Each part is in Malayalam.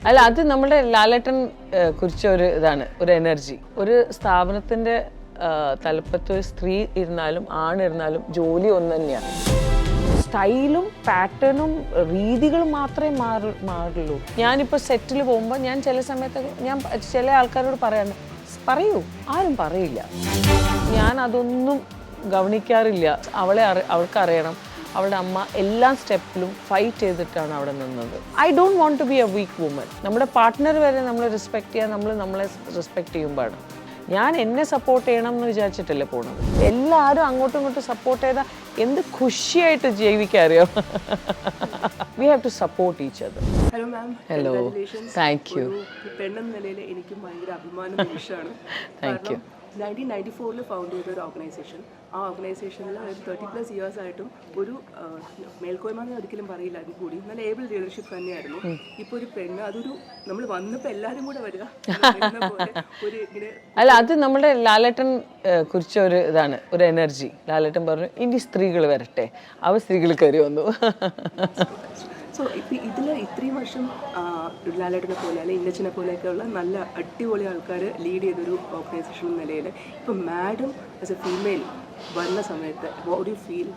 അല്ല, അത് നമ്മുടെ ലാലേട്ടൻ കുറിച്ച ഒരു ഇതാണ്, ഒരു എനർജി. ഒരു സ്ഥാപനത്തിന്റെ തലപ്പത്ത് ഒരു സ്ത്രീ ഇരുന്നാലും ആണിരുന്നാലും ജോലി ഒന്ന് തന്നെയാണ്. സ്റ്റൈലും പാറ്റേണും രീതികളും മാത്രമേ മാറുള്ളൂ. ഞാനിപ്പോൾ സെറ്റിൽ പോകുമ്പോൾ ഞാൻ ചില സമയത്ത് ചില ആൾക്കാരോട് പറയൂ, ആരും പറയില്ല. ഞാൻ അതൊന്നും ഗവനിക്കാറില്ല. അവൾക്കറിയണം അവളുടെ അമ്മ എല്ലാ സ്റ്റെപ്പിലും ഫൈറ്റ് ചെയ്തിട്ടാണ് അവിടെ നിന്നത്. I don't want to be a weak woman. നമ്മുടെ പാർട്ട്ണർ വരെ നമ്മൾ റെസ്പെക്ട് ചെയ്യാൻ നമ്മളെ റെസ്പെക്ട് ചെയ്യുമ്പോഴാണ്. ഞാൻ എന്നെ സപ്പോർട്ട് ചെയ്യണം എന്ന് വിചാരിച്ചിട്ടല്ലേ പോണത്. എല്ലാവരും അങ്ങോട്ടും ഇങ്ങോട്ടും സപ്പോർട്ട് ചെയ്താൽ എന്ത് ഖുഷിയായിട്ട് ജീവിക്കാറിയോ. We have to support each other. Hello ma'am. Hello, thank you. പെണ്ണെന്ന നിലയിൽ എനിക്കും ഭയങ്കര അഭിമാന നിമിഷമാണ്. Thank you. 1994 ഫൗണ്ട് ചെയ്ത ഒരു ഓർഗനൈസേഷൻ. ആ ഓർഗനൈസേഷനിൽ ഒരു 30+ ഇയേഴ്സ് ആയിട്ടും ഒരു മേൽക്കോയ്മ എന്ന് ഒരിക്കലും പറയില്ല, അതിൽ കൂടി നല്ല ഏബിൾ ലീഡർഷിപ്പ് തന്നെയായിരുന്നു. ഇപ്പോൾ ഒരു പെണ്ണ്, അതൊരു നമ്മൾ വന്നപ്പോൾ എല്ലാവരും കൂടെ വരിക ഒരു ഇങ്ങനെ. അല്ല, അത് നമ്മുടെ ലാലേട്ടൻ കുറിച്ച ഒരു ഇതാണ്, ഒരു എനർജി. ലാലേട്ടൻ പറഞ്ഞു ഇനി സ്ത്രീകൾ വരട്ടെ, സ്ത്രീകൾ കയറി വന്നു. സോ ഇപ്പം ഇതിൽ ഇത്രയും വർഷം ലാലേട്ടനെ പോലെ അല്ലെങ്കിൽ ഇന്നച്ചനെ പോലെയൊക്കെയുള്ള നല്ല അടിപൊളി ആൾക്കാർ ലീഡ് ചെയ്തൊരു ഓർഗനൈസേഷൻ എന്ന നിലയിൽ ഇപ്പം മാഡം ആസ് എ ഫീമെയിൽ വരുന്ന സമയത്ത് വാട്ട് ഡു യു ഫീൽ?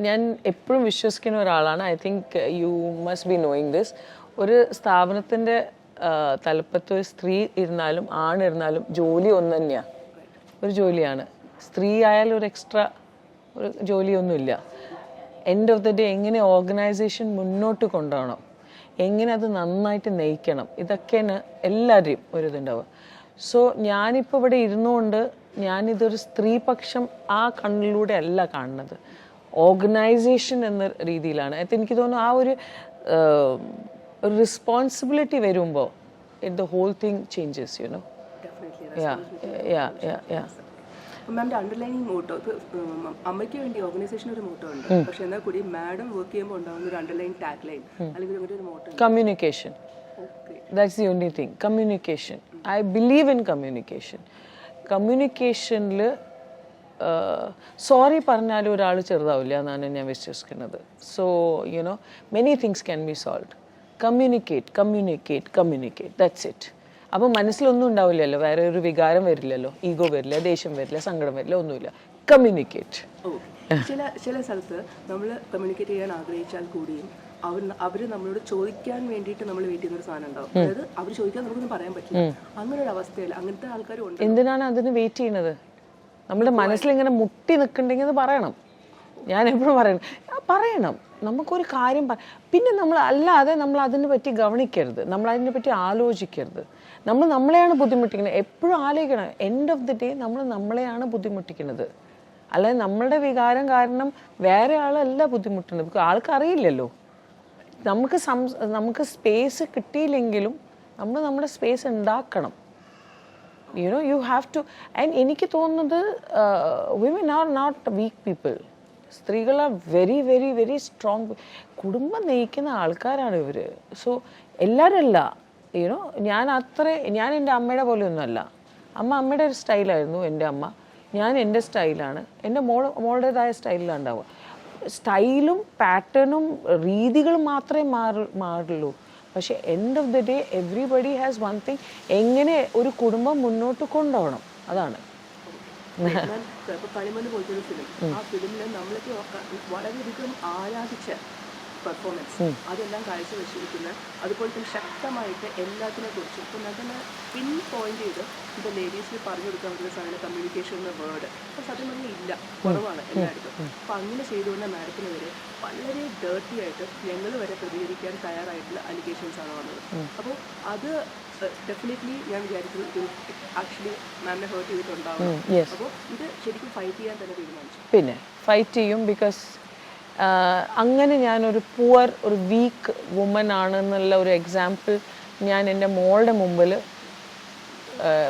ഞാൻ എപ്പോഴും വിശ്വസിക്കുന്ന ഒരാളാണ്. I think you must be knowing this. ഒരു സ്ഥാപനത്തിൻ്റെ തലപ്പത്ത് ഒരു സ്ത്രീ ഇരുന്നാലും ആണിരുന്നാലും ജോലി ഒന്ന് തന്നെയാണ്, ഒരു ജോലിയാണ്. സ്ത്രീ ആയാലും ഒരു എക്സ്ട്രാ ഒരു ജോലിയൊന്നുമില്ല. എൻഡ് ഓഫ് ദ ഡേ എങ്ങനെ ഓർഗനൈസേഷൻ മുന്നോട്ട് കൊണ്ടുപോകണം, എങ്ങനെ അത് നന്നായിട്ട് നയിക്കണം, ഇതൊക്കെയാണ് എല്ലാവരെയും ഒരിതുണ്ടാവുക. സോ ഞാനിപ്പോൾ ഇവിടെ ഇരുന്നുകൊണ്ട് ഞാനിതൊരു സ്ത്രീപക്ഷം ആ കണ്ണിലൂടെ അല്ല കാണുന്നത്, ഓർഗനൈസേഷൻ എന്ന രീതിയിലാണ്. എനിക്ക് തോന്നുന്നു ആ ഒരു റെസ്പോൺസിബിലിറ്റി വരുമ്പോൾ the whole thing changes, you know. മാമിൻ്റെ അണ്ടർലൈനിങ് മോട്ടോ, അമ്മയ്ക്ക് വേണ്ടി ഓർഗനൈസേഷൻ ഒരു മോട്ടോ ഉണ്ട്, പക്ഷെ എന്നാൽ കൂടി മാഡം വർക്ക് ചെയ്യുമ്പോൾ ഉണ്ടാകുന്ന ഒരു അണ്ടർലൈൻ ടാഗ് ലൈൻ അല്ലെങ്കിൽ ഒരു motto communication. That's the only thing. Communication. I believe in communication. കമ്മ്യൂണിക്കേഷനിൽ സോറി പറഞ്ഞാലും ഒരാൾ ചെറുതാവില്ല എന്നാണ് ഞാൻ വിശ്വസിക്കുന്നത്. So you know many things can be solved. Communicate that's it. അപ്പോൾ മനസ്സിലൊന്നും ഉണ്ടാവില്ലല്ലോ, വേറെ ഒരു വികാരം വരില്ലല്ലോ, ഈഗോ വരില്ല, ദേഷ്യം വരില്ല, സങ്കടം വരില്ല, ഒന്നുമില്ല. കമ്മ്യൂണിക്കേറ്റ്. ചില സ്ഥലത്ത് നമ്മൾ കമ്മ്യൂണിക്കേറ്റ് ചെയ്യാൻ ആഗ്രഹിച്ചാൽ കൂടിയും അവർ നമ്മളോട് ചോദിക്കാൻ വേണ്ടിയിട്ട് നമ്മൾ വെയിറ്റ് ചെയ്യുന്ന ഒരു സാധനം ഉണ്ടാവും. അതായത് അവർ ചോദിക്കാൻ നമുക്കൊന്നും പറയാൻ പറ്റില്ല. അങ്ങനെ ഒരു അവസ്ഥയിൽ അങ്ങനത്തെ ആൾക്കാരും ഉണ്ട്. എന്തിനാണ് അതിന് വെയിറ്റ് ചെയ്യുന്നത്? നമ്മുടെ മനസ്സിലിങ്ങനെ മുട്ടി നിൽക്കണ്ടെങ്കിൽ അത് പറയണം. ഞാൻ എപ്പോഴും പറയണം. നമുക്കൊരു കാര്യം പിന്നെ അല്ലാതെ നമ്മൾ അതിനെ പറ്റി ഗവനിക്കരുത്, നമ്മൾ അതിനെ പറ്റി ആലോചിക്കരുത്. നമ്മളെയാണ് ബുദ്ധിമുട്ടിക്കുന്നത്. എപ്പോഴും ആലോചിക്കണം, എൻഡ് ഓഫ് ദി ഡേ നമ്മളെയാണ് ബുദ്ധിമുട്ടിക്കുന്നത്. അല്ലാതെ നമ്മളുടെ വികാരം കാരണം വേറെ ആളല്ല ബുദ്ധിമുട്ടുന്നത്. ആൾക്കറിയില്ലല്ലോ. നമുക്ക് സ്പേസ് കിട്ടിയില്ലെങ്കിലും നമ്മുടെ സ്പേസ് ഉണ്ടാക്കണം. You know you have to. And എനിക്ക് തോന്നുന്നത് women are not weak people. സ്ത്രീകൾ are very very very strong. കുടുംബം നയിക്കുന്ന ആൾക്കാരാണ് ഇവർ. സോ എല്ലാവരും അല്ല, യുനോ. ഞാൻ എൻ്റെ അമ്മയുടെ പോലെയൊന്നുമല്ല. അമ്മയുടെ ഒരു സ്റ്റൈലായിരുന്നു എൻ്റെ അമ്മ. ഞാൻ എൻ്റെ സ്റ്റൈലാണ്. എൻ്റെ മോളുടേതായ സ്റ്റൈലിലാണ് ഉണ്ടാവുക. സ്റ്റൈലും പാറ്റേണും രീതികളും മാത്രമേ മാറുള്ളൂ. പക്ഷെ end of the day everybody has one thing, എങ്ങനെ ഒരു കുടുംബം മുന്നോട്ട് കൊണ്ടുപോകണം, അതാണ്. കളിമണ്ണ് പോലത്തെ ഒരു ഫിലിം, ആ ഫിലിമിൽ നമ്മളൊക്കെ വളരെയധികം ആരാധിച്ച പെർഫോമൻസ്, അതെല്ലാം കാഴ്ചവെച്ചിരിക്കുന്ന അതുപോലെ തന്നെ ശക്തമായിട്ട് എല്ലാത്തിനെ കുറിച്ചും ഇപ്പം അതിനെ പിൻ പോയിന്റ് ചെയ്ത് ഇപ്പോൾ ലേഡീസിന് പറഞ്ഞു കൊടുക്കാൻ പറ്റുന്ന സാധനം കമ്മ്യൂണിക്കേഷൻ എന്ന വേർഡ് അപ്പോൾ സത്യം പറഞ്ഞാൽ ഇല്ല, കുറവാണ് എല്ലായിടത്തും. അപ്പം അങ്ങനെ ചെയ്തുകൊണ്ട് മാഡത്തിന് വരെ വളരെ ഡേർട്ടി ആയിട്ട് ഞങ്ങൾ വരെ പ്രതികരിക്കാൻ തയ്യാറായിട്ടുള്ള അലിഗേഷൻസ് ആണ് വന്നത്. അപ്പോൾ അത് ഡെഫിനറ്റ്ലി ഞാൻ വിചാരിക്കുന്നു ഇത് ആക്ച്വലി മാമിനെ ഹേർട്ട് ചെയ്തിട്ടുണ്ടാവും. അപ്പോൾ ഇത് ശരിക്കും ഫൈറ്റ് ചെയ്യാൻ തന്നെ തീരുമാനിച്ചു. പിന്നെ ഫൈറ്റ് ചെയ്യും. ബിക്കോസ് അങ്ങനെ ഞാനൊരു ഒരു വീക്ക് വുമൻ ആണെന്നുള്ള ഒരു എക്സാമ്പിൾ ഞാൻ എൻ്റെ മോളുടെ മുമ്പിൽ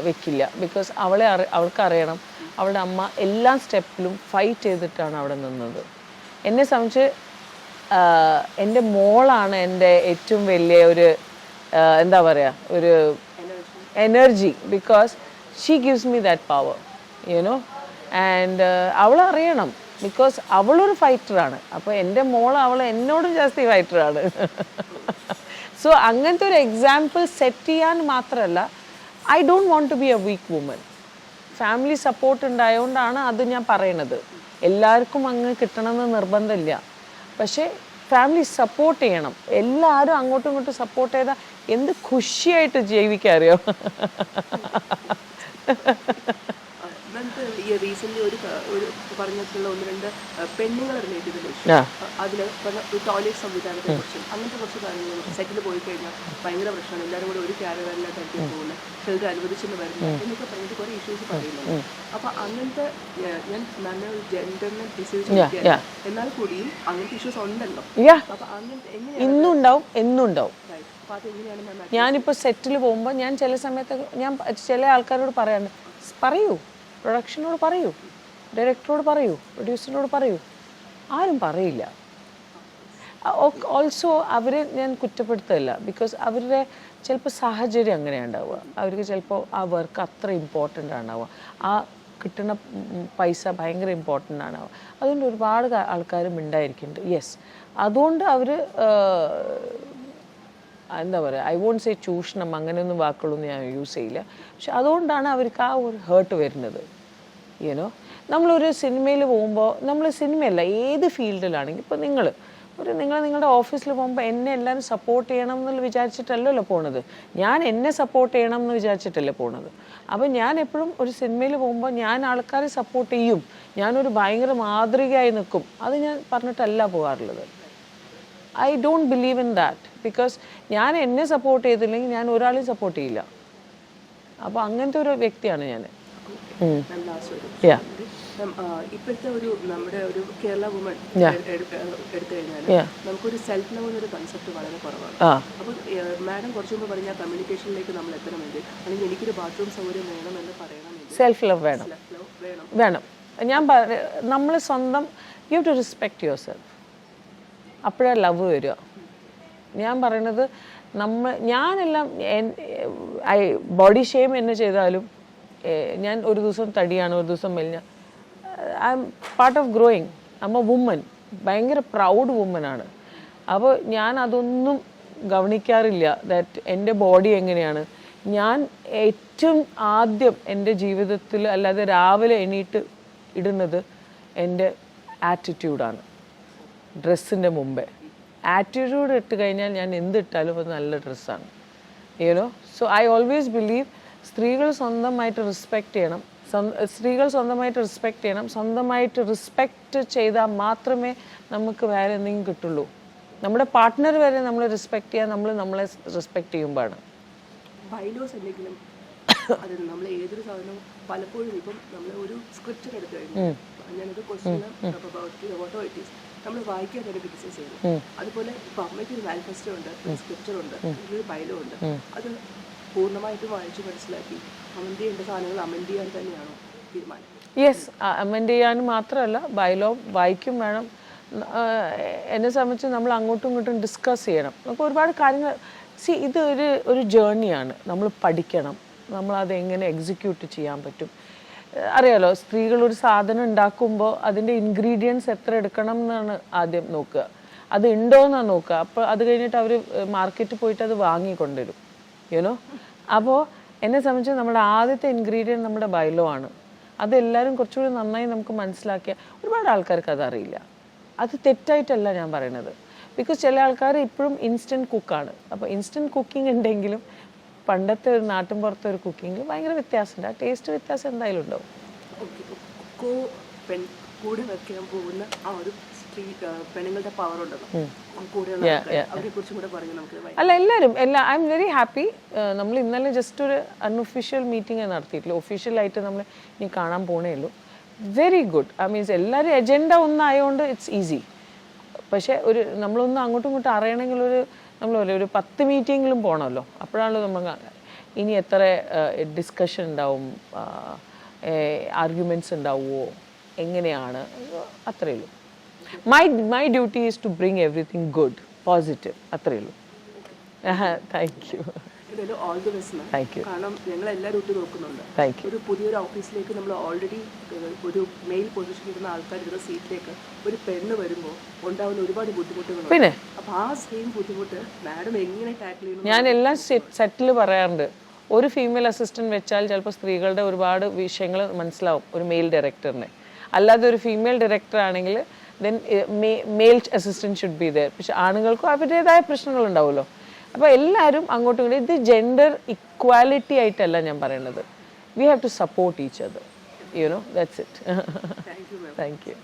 വെക്കില്ല. ബിക്കോസ് അവൾക്കറിയണം അവളുടെ അമ്മ എല്ലാ സ്റ്റെപ്പിലും ഫൈറ്റ് ചെയ്തിട്ടാണ് അവിടെ നിന്നത്. എന്നെ സംബന്ധിച്ച് എൻ്റെ മോളാണ് എൻ്റെ ഏറ്റവും വലിയ ഒരു എന്താ പറയുക, ഒരു energy. Because she gives me that power, you know. And അവളറിയണം, ബിക്കോസ് അവളൊരു ഫൈറ്ററാണ്. അപ്പോൾ എൻ്റെ മോൾ അവൾ എന്നോടും ജാസ്തി ഫൈറ്ററാണ്. സോ അങ്ങനത്തെ ഒരു എക്സാമ്പിൾ സെറ്റ് ചെയ്യാൻ മാത്രമല്ല, I don't want to be a weak woman. Family support ഉണ്ടായതുകൊണ്ടാണ് അത് ഞാൻ പറയണത്. എല്ലാവർക്കും അങ്ങ് കിട്ടണമെന്ന് നിർബന്ധമില്ല, പക്ഷേ ഫാമിലി സപ്പോർട്ട് ചെയ്യണം. എല്ലാവരും അങ്ങോട്ടും ഇങ്ങോട്ടും സപ്പോർട്ട് ചെയ്താൽ എന്ത് ഖുഷിയായിട്ട് ജീവിക്കാൻ അറിയാം. നമുക്ക് ഈ റീസെന്റ് ഒരു പറഞ്ഞിട്ടുള്ള 1-2 പെണ്ണുങ്ങളെ റിലേറ്റ് ചെയ്ത അതിൽ ടോയ്ലറ്റ് സംവിധാനത്തെ കുറിച്ചും അങ്ങനത്തെ കുറച്ച് കാര്യങ്ങൾ സെറ്റിൽ പോയി കഴിഞ്ഞാൽ ഭയങ്കര പ്രശ്നമാണ്. എല്ലാവരും കൂടെ ഒരു ക്യാരവാനിലായിട്ടായിരിക്കും പോകുന്നത്, ചിലർ അനുവദിച്ചെന്ന് വരുന്നത് എന്നൊക്കെ പറഞ്ഞിട്ട് കുറേ ഇഷ്യൂസ് പറയുന്നുണ്ട്. അപ്പൊ അങ്ങനത്തെ ഞാൻ നല്ലൊരു ജെൻഡറിനെ ഡിസൈഡ് എന്നാൽ കൂടിയും അങ്ങനത്തെ ഇഷ്യൂസ് ഉണ്ടല്ലോ. അപ്പൊ അങ്ങനത്തെ ഇന്നും ഉണ്ടാവും, എന്നും ഉണ്ടാവും. ഞാനിപ്പോൾ സെറ്റിൽ പോകുമ്പോൾ ഞാൻ ചില സമയത്ത് ഞാൻ ചില ആൾക്കാരോട് പറയൂ, പ്രൊഡക്ഷനോട് പറയൂ, ഡയറക്ടറോട് പറയൂ, പ്രൊഡ്യൂസറിനോട് പറയൂ, ആരും പറയില്ല. ഓൾസോ അവരെ ഞാൻ കുറ്റപ്പെടുത്തല്ല, ബിക്കോസ് അവരുടെ ചിലപ്പോൾ സാഹചര്യം അങ്ങനെയാണ് ഉണ്ടാവുക. അവർക്ക് ചിലപ്പോൾ ആ വർക്ക് അത്ര ഇമ്പോർട്ടൻ്റ് ആണാവുക, ആ കിട്ടുന്ന പൈസ ഭയങ്കര ഇമ്പോർട്ടൻ്റ് ആണാവുക. അതുകൊണ്ട് ഒരുപാട് ആൾക്കാരും ഉണ്ടായിരിക്കുന്നുണ്ട്. യെസ്, അതുകൊണ്ട് അവർ എന്താ പറയുക, ഐ വോണ്ട് സേ ചൂഷണം, അങ്ങനെയൊന്നും വാക്കുകളൊന്നും ഞാൻ യൂസ് ചെയ്യില്ല. പക്ഷെ അതുകൊണ്ടാണ് അവർക്ക് ആ ഒരു ഹേർട്ട് വരുന്നത്. യുനോ, നമ്മളൊരു സിനിമയിൽ പോകുമ്പോൾ, നമ്മൾ സിനിമയല്ല ഏത് ഫീൽഡിലാണെങ്കിൽ, ഇപ്പോൾ നിങ്ങൾ നിങ്ങളുടെ ഓഫീസിൽ പോകുമ്പോൾ എന്നെ എല്ലാവരും സപ്പോർട്ട് ചെയ്യണം എന്ന് വിചാരിച്ചിട്ടല്ലല്ലോ പോണത്. ഞാൻ എന്നെ സപ്പോർട്ട് ചെയ്യണം എന്ന് വിചാരിച്ചിട്ടല്ലേ പോണത്. അപ്പം ഞാൻ എപ്പോഴും ഒരു സിനിമയിൽ പോകുമ്പോൾ ഞാൻ ആൾക്കാരെ സപ്പോർട്ട് ചെയ്യും, ഞാനൊരു ഭയങ്കര മാതൃകയായി നിൽക്കും. അത് ഞാൻ പറഞ്ഞിട്ടല്ല പോകാറുള്ളത്. I don't believe in that, because ഞാൻ എന്നെ സപ്പോർട്ട് ചെയ്തില്ലെങ്കിൽ ഞാൻ ഒരാളെയും സപ്പോർട്ട് ചെയ്യില്ല. അപ്പോൾ അങ്ങനത്തെ ഒരു വ്യക്തിയാണ് ഞാൻ. ഇപ്പോഴത്തെ ഒരു നമ്മുടെ ഒരു കേരള വുമൺ എടുത്തു കഴിഞ്ഞാൽ നമുക്കൊരു സെൽഫ് ലവ് എന്നൊരു കൺസെപ്റ്റ് വളരെ കുറവാണ്. അപ്പോൾ മാഡം കുറച്ചു മുമ്പ് പറഞ്ഞ കമ്മ്യൂണിക്കേഷനിലേക്ക് നമ്മൾ എത്തണമെങ്കിൽ, അല്ലെങ്കിൽ എനിക്കൊരു ബാത്റൂം സൗകര്യം വേണമെന്ന് പറയണമെങ്കിൽ സെൽഫ് ലവ് വേണം. ഞാൻ നമ്മൾ സ്വന്തം, you too respect your self, അപ്പോഴാണ് ലവ് വരിക. ഞാൻ പറയണത് ഞാനെല്ലാം ബോഡി ഷെയിം എന്നെ ചെയ്താലും, ഞാൻ ഒരു ദിവസം തടിയാണ്, ഒരു ദിവസം മെലിഞ്ഞ, I am part of growing. I am a woman, ഭയങ്കര പ്രൗഡ് വുമനാണ്. അപ്പോൾ ഞാൻ അതൊന്നും ഗവനിക്കാറില്ല, ദാറ്റ് എൻ്റെ ബോഡി എങ്ങനെയാണ്. ഞാൻ ഏറ്റവും ആദ്യം എൻ്റെ ജീവിതത്തിൽ, അല്ലാതെ രാവിലെ എണീറ്റ് ഇടുന്നത് എൻ്റെ ആറ്റിറ്റ്യൂഡാണ്. ഡ്രസ്സിൻ്റെ മുമ്പേ ആറ്റിറ്റ്യൂഡ് ഇട്ട് കഴിഞ്ഞാൽ ഞാൻ എന്തിട്ടാലും അത് നല്ല ഡ്രസ്സാണ്. You know, so I always believe സ്ത്രീകൾ സ്വന്തമായിട്ട് റെസ്പെക്റ്റ് ചെയ്യണം. സ്വന്തമായിട്ട് റെസ്പെക്റ്റ് ചെയ്താൽ മാത്രമേ നമുക്ക് വേറെ എന്തെങ്കിലും കിട്ടുള്ളൂ. നമ്മുടെ പാർട്ട്ണർ വരെ നമ്മൾ റെസ്പെക്റ്റ് ചെയ്യാൻ നമ്മളെ റെസ്പെക്റ്റ് ചെയ്യുമ്പോഴാണ്. ബൈലോസ് എന്തെങ്കിലും അത് നമ്മൾ ഏതൊരു സാധനവും പലപ്പോഴും ഇപ്പം നമ്മൾ ഒരു സ്ക്രിപ്റ്റ് എടുത്തു കഴിഞ്ഞാൽ, ഞാനൊരു ക്വസ്റ്റ്യൻ നമ്മൾ വായിക്കാൻ തന്നെ ക്രിറ്റിസൈസ് ചെയ്യുന്നു. അതുപോലെ ഇപ്പം അമ്മയ്ക്ക് ഒരു മാനിഫെസ്റ്റോ ഉണ്ട്, ഒരു സ്ക്രിപ്റ്റർ ഉണ്ട്, ഒരു ബൈലോ ഉണ്ട്. അത് പൂർണ്ണമായിട്ടും വായിച്ച് മനസ്സിലാക്കി അമെൻഡ് ചെയ്യേണ്ട സാധനങ്ങൾ അമെൻഡ് ചെയ്യാൻ തന്നെയാണോ തീരുമാനം? യെസ്, അമെൻഡ് ചെയ്യാൻ മാത്രമല്ല, ബൈലോ വായിക്കും വേണം. എന്നെ സംബന്ധിച്ച് നമ്മൾ അങ്ങോട്ടും ഇങ്ങോട്ടും ഡിസ്കസ് ചെയ്യണം. നമുക്ക് ഒരുപാട് കാര്യങ്ങൾ ഇത് ഒരു ജേർണിയാണ്. നമ്മൾ പഠിക്കണം, നമ്മളത് എങ്ങനെ എക്സിക്യൂട്ട് ചെയ്യാൻ പറ്റും. അറിയാലോ, സ്ത്രീകൾ ഒരു സാധനം ഉണ്ടാക്കുമ്പോൾ അതിൻ്റെ ഇൻഗ്രീഡിയൻസ് എത്ര എടുക്കണം എന്നാണ് ആദ്യം നോക്കുക, അത് ഉണ്ടോ എന്നാണ് നോക്കുക. അപ്പോൾ അത് കഴിഞ്ഞിട്ട് അവർ മാർക്കറ്റിൽ പോയിട്ട് അത് വാങ്ങിക്കൊണ്ടുവരും. യുനോ, അപ്പോൾ എന്നെ സംബന്ധിച്ച് നമ്മുടെ ആദ്യത്തെ ഇൻഗ്രീഡിയൻറ്റ് നമ്മുടെ ബൈലോ ആണ്. അതെല്ലാവരും കുറച്ചുകൂടി നന്നായി നമുക്ക് മനസ്സിലാക്കിയ, ഒരുപാട് ആൾക്കാർക്ക് അതറിയില്ല. അത് തെറ്റായിട്ടല്ല ഞാൻ പറയണത്, ബിക്കോസ് ചില ആൾക്കാർ ഇപ്പോഴും ഇൻസ്റ്റൻറ്റ് കുക്കാണ്. അപ്പോൾ ഇൻസ്റ്റൻറ്റ് കുക്കിംഗ് ഉണ്ടെങ്കിലും പണ്ടത്തെ ഒരു നാട്ടിൻ പുറത്തെ ഒരു കുക്കിങ്ങിൽ ഭയങ്കര വ്യത്യാസമുണ്ട്. ആ ടേസ്റ്റ് വ്യത്യാസം എന്തായാലും ഉണ്ടാവും. കൂടെ വെക്കാൻ പോകുന്ന ആ ഒരു പെണ്ണുങ്ങളുടെ പവർ ഉണ്ടല്ലോ, അവരെ കുറിച്ചും കൂടെ പറഞ്ഞു നമുക്ക്. അല്ല, ഐ എം വെരി ഹാപ്പി. നമ്മൾ ഇന്നലെ ജസ്റ്റ് ഒരു അൺഒഫീഷ്യൽ മീറ്റിംഗ് നടത്തിയിട്ടില്ല, ഒഫീഷ്യലായിട്ട് നമ്മൾ ഇനി കാണാൻ പോണേ ഉള്ളൂ. Very good. ഐ മീൻസ് എല്ലാവരും എജൻഡ ഒന്നായതുകൊണ്ട് ഇറ്റ്സ് ഈസി. പക്ഷേ നമ്മളൊന്ന് അങ്ങോട്ടും ഇങ്ങോട്ടും അറിയണമെങ്കിൽ ഒരു 10 മീറ്റിങ്ങിലും പോകണമല്ലോ. അപ്പോഴാണല്ലോ നമ്മൾ ഇനി എത്ര ഡിസ്കഷൻ ഉണ്ടാവും, ആർഗ്യുമെൻറ്റ്സ് ഉണ്ടാവുമോ, എങ്ങനെയാണ്, അത്രയേ ഉള്ളൂ. My duty is to bring everything good, positive. അത്രയേ ഉള്ളൂ. Thank you. All the best. Thank you. കാരണം ഞങ്ങൾ എല്ലാവരും ഒത്തു നോക്കുന്നുണ്ട്. Thank you. ഒരു പുതിയൊരു ഓഫീസിലേക്ക് നമ്മൾ ഓൾറെഡി ഒരു മെയിൽ പൊസിഷൻ ഇരുന്ന ആൾക്കാർ ഇരുന്ന സീറ്റിലേക്ക് ഒരു പെണ്ണ് വരുമ്പോൾ ഉണ്ടാവുന്ന ഒരുപാട് ബുദ്ധിമുട്ടുകളുണ്ട്. പിന്നെ അപ്പോൾ ആ സെയിം ബുദ്ധിമുട്ട് മാഡം എങ്ങനെ ടാക്കിൾ ചെയ്യുന്നു? ഞാൻ എല്ലാം സെറ്റിൽ പറയാറുണ്ട്. ഒരു ഫീമെയിൽ അസിസ്റ്റന്റ് വെച്ചാൽ ചിലപ്പോൾ സ്ത്രീകളുടെ ഒരുപാട് വിഷയങ്ങൾ മനസ്സിലാവും ഒരു മെയിൽ ഡയറക്ടറിനെ. അല്ലാതെ ഒരു ഫീമെയിൽ ഡയറക്ടർ ആണെങ്കിൽ then male assistant should be there. പക്ഷെ ആണുങ്ങൾക്കും അവരുടേതായ പ്രശ്നങ്ങളുണ്ടാവുമല്ലോ. അപ്പോൾ എല്ലാവരും അങ്ങോട്ടും ഇങ്ങോട്ടും, ഇത് ജെൻഡർ ഇക്വാലിറ്റി ആയിട്ടല്ല ഞാൻ പറയുന്നത്. We have to support each other, you know, that's it. Thank you. Thank U.